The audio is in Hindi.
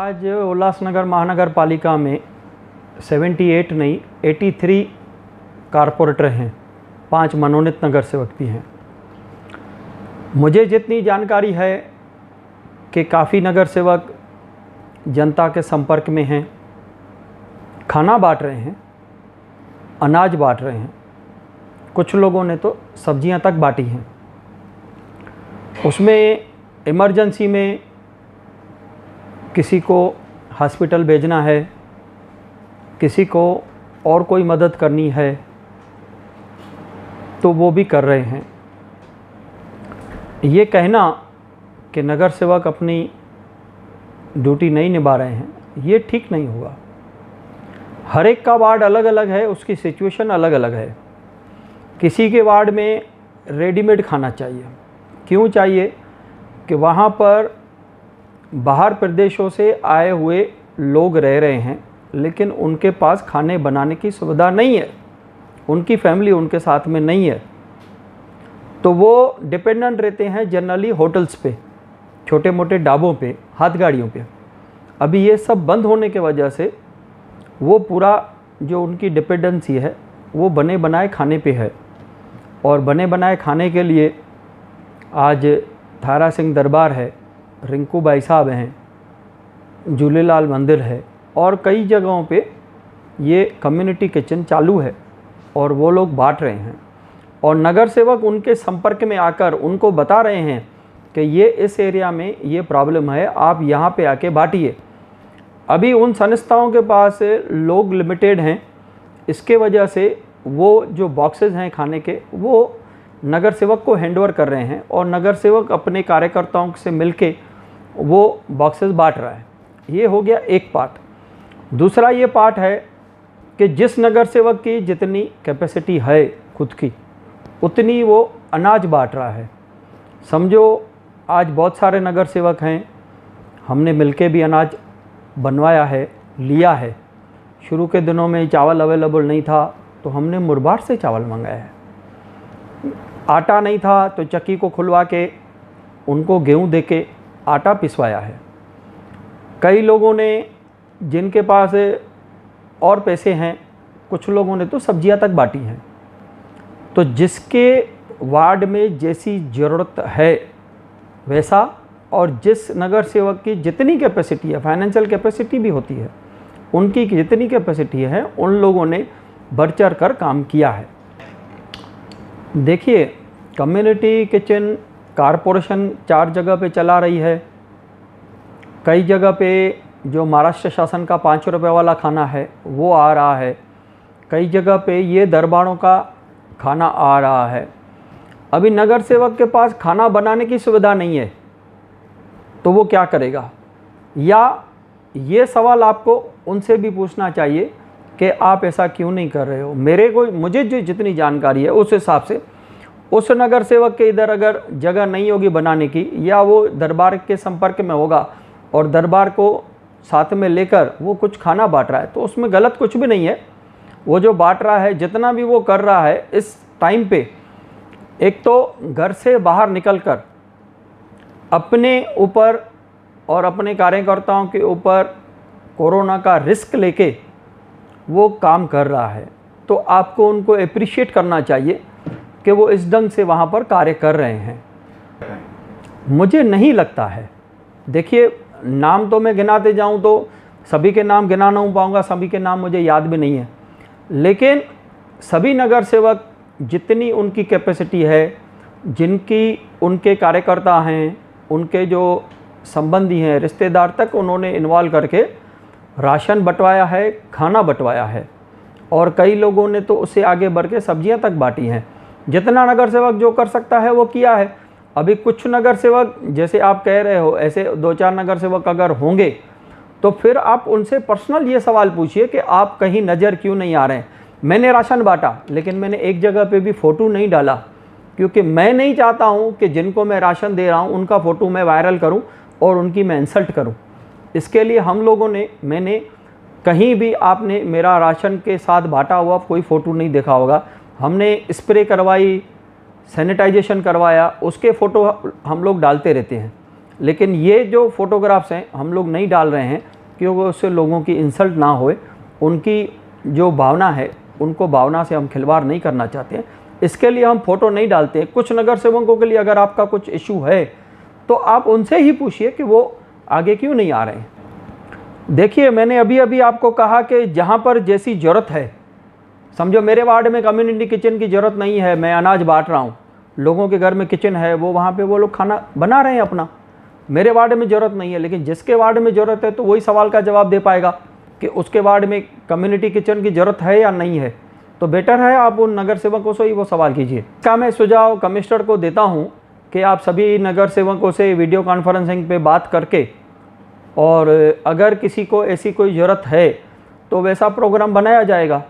आज उल्लासनगर महानगर पालिका में 78 नहीं 83 कारपोरेटर हैं, 5 मनोनीत नगर सेवक भी हैं। मुझे जितनी जानकारी है कि काफ़ी नगर सेवक जनता के संपर्क में हैं, खाना बांट रहे हैं, अनाज बांट रहे हैं, कुछ लोगों ने तो सब्जियां तक बांटी हैं। उसमें इमरजेंसी में किसी को हॉस्पिटल भेजना है, किसी को और कोई मदद करनी है तो वो भी कर रहे हैं। ये कहना कि नगर सेवक अपनी ड्यूटी नहीं निभा रहे हैं, ये ठीक नहीं होगा। हर एक का वार्ड अलग अलग है, उसकी सिचुएशन अलग अलग है। किसी के वार्ड में रेडीमेड खाना चाहिए। क्यों चाहिए? कि वहाँ पर बाहर प्रदेशों से आए हुए लोग रह रहे हैं, लेकिन उनके पास खाने बनाने की सुविधा नहीं है, उनकी फैमिली उनके साथ में नहीं है, तो वो डिपेंडेंट रहते हैं जनरली होटल्स पे, छोटे मोटे ढाबों पे, हाथ गाड़ियों पे। अभी ये सब बंद होने के वजह से वो पूरा जो उनकी डिपेंडेंसी है वो बने बनाए खाने पे है। और बने बनाए खाने के लिए आज थारा सिंह दरबार है, रिंकू भाई साहब हैं, झूलेलाल मंदिर है और कई जगहों पे ये कम्युनिटी किचन चालू है और वो लोग बांट रहे हैं। और नगर सेवक उनके संपर्क में आकर उनको बता रहे हैं कि ये इस एरिया में ये प्रॉब्लम है, आप यहाँ पे आके बांटिए। अभी उन संस्थाओं के पास लोग लिमिटेड हैं, इसके वजह से वो जो बॉक्सेस हैं खाने के वो नगर सेवक को हैंडओवर कर रहे हैं और नगर सेवक अपने कार्यकर्ताओं से मिलके वो बॉक्सेस बांट रहा है। ये हो गया एक पार्ट। दूसरा ये पार्ट है कि जिस नगर सेवक की जितनी कैपेसिटी है खुद की, उतनी वो अनाज बांट रहा है। समझो आज बहुत सारे नगर सेवक हैं, हमने मिलके भी अनाज बनवाया है, लिया है। शुरू के दिनों में चावल अवेलेबल नहीं था तो हमने मुरबाड से चावल मंगाया है। आटा नहीं था तो चक्की को खुलवा के उनको गेहूं देके आटा पिसवाया है। कई लोगों ने जिनके पास और पैसे हैं, कुछ लोगों ने तो सब्जियां तक बांटी हैं। तो जिसके वार्ड में जैसी ज़रूरत है वैसा, और जिस नगर सेवक की जितनी कैपेसिटी है, फाइनेंशियल कैपेसिटी भी होती है, उनकी जितनी कैपेसिटी है उन लोगों ने बढ़ चढ़ कर काम किया है। देखिए, कम्युनिटी किचन कारपोरेशन 4 जगह पे चला रही है। कई जगह पे जो महाराष्ट्र शासन का 5 रुपये वाला खाना है वो आ रहा है। कई जगह पे ये दरबारों का खाना आ रहा है। अभी नगर सेवक के पास खाना बनाने की सुविधा नहीं है तो वो क्या करेगा? या ये सवाल आपको उनसे भी पूछना चाहिए कि आप ऐसा क्यों नहीं कर रहे हो। मुझे जो जितनी जानकारी है उस हिसाब से उस नगर सेवक के इधर अगर जगह नहीं होगी बनाने की, या वो दरबार के संपर्क में होगा और दरबार को साथ में लेकर वो कुछ खाना बांट रहा है, तो उसमें गलत कुछ भी नहीं है। वो जो बांट रहा है, जितना भी वो कर रहा है इस टाइम पे, एक तो घर से बाहर निकलकर अपने ऊपर और अपने कार्यकर्ताओं के ऊपर कोरोना का रिस्क लेके वो काम कर रहा है। तो आपको उनको अप्रिशिएट करना चाहिए कि वो इस ढंग से वहाँ पर कार्य कर रहे हैं। मुझे नहीं लगता है। देखिए, नाम तो मैं गिनाते जाऊँ तो सभी के नाम गिना नहीं पाऊँगा, सभी के नाम मुझे याद भी नहीं है, लेकिन सभी नगर सेवक जितनी उनकी कैपेसिटी है, जिनकी उनके कार्यकर्ता हैं, उनके जो संबंधी हैं, रिश्तेदार तक उन्होंने इन्वॉल्व करके राशन बंटवाया है, खाना बंटवाया है। और कई लोगों ने तो उससे आगे बढ़ के सब्जियां तक बांटी हैं। जितना नगर सेवक जो कर सकता है वो किया है। अभी कुछ नगर सेवक, जैसे आप कह रहे हो, ऐसे 2-4 नगर सेवक अगर होंगे तो फिर आप उनसे पर्सनल ये सवाल पूछिए कि आप कहीं नज़र क्यों नहीं आ रहे हैं। मैंने राशन बांटा, लेकिन मैंने एक जगह पे भी फ़ोटो नहीं डाला, क्योंकि मैं नहीं चाहता हूँ कि जिनको मैं राशन दे रहा हूँ उनका फ़ोटो मैं वायरल करूँ और उनकी मैं इंसल्ट करूँ। इसके लिए हम लोगों ने, मैंने कहीं भी आपने मेरा राशन के साथ बांटा हुआ कोई फ़ोटो नहीं देखा होगा। हमने स्प्रे करवाई, सैनिटाइजेशन करवाया, उसके फ़ोटो हम लोग डालते रहते हैं। लेकिन ये जो फ़ोटोग्राफ्स हैं हम लोग नहीं डाल रहे हैं, क्योंकि उससे लोगों की इंसल्ट ना होए, उनकी जो भावना है उनको भावना से हम खिलवाड़ नहीं करना चाहते हैं, इसके लिए हम फ़ोटो नहीं डालते हैं। कुछ नगर सेवकों के लिए अगर आपका कुछ इशू है तो आप उनसे ही पूछिए कि वो आगे क्यों नहीं आ रहे हैं। देखिए, मैंने अभी अभी आपको कहा कि जहाँ पर जैसी ज़रूरत है, समझो मेरे वार्ड में कम्युनिटी किचन की ज़रूरत नहीं है, मैं अनाज बांट रहा हूँ, लोगों के घर में किचन है, वो वहाँ पे वो लोग खाना बना रहे हैं अपना, मेरे वार्ड में ज़रूरत नहीं है। लेकिन जिसके वार्ड में ज़रूरत है तो वही सवाल का जवाब दे पाएगा कि उसके वार्ड में कम्युनिटी किचन की ज़रूरत है या नहीं है। तो बेटर है आप उन नगर सेवकों से ही वो सवाल कीजिए। इसका मैं सुझाव कमिश्नर को देता हूँ कि आप सभी नगर सेवकों से वीडियो कॉन्फ्रेंसिंग पे बात करके, और अगर किसी को ऐसी कोई ज़रूरत है तो वैसा प्रोग्राम बनाया जाएगा।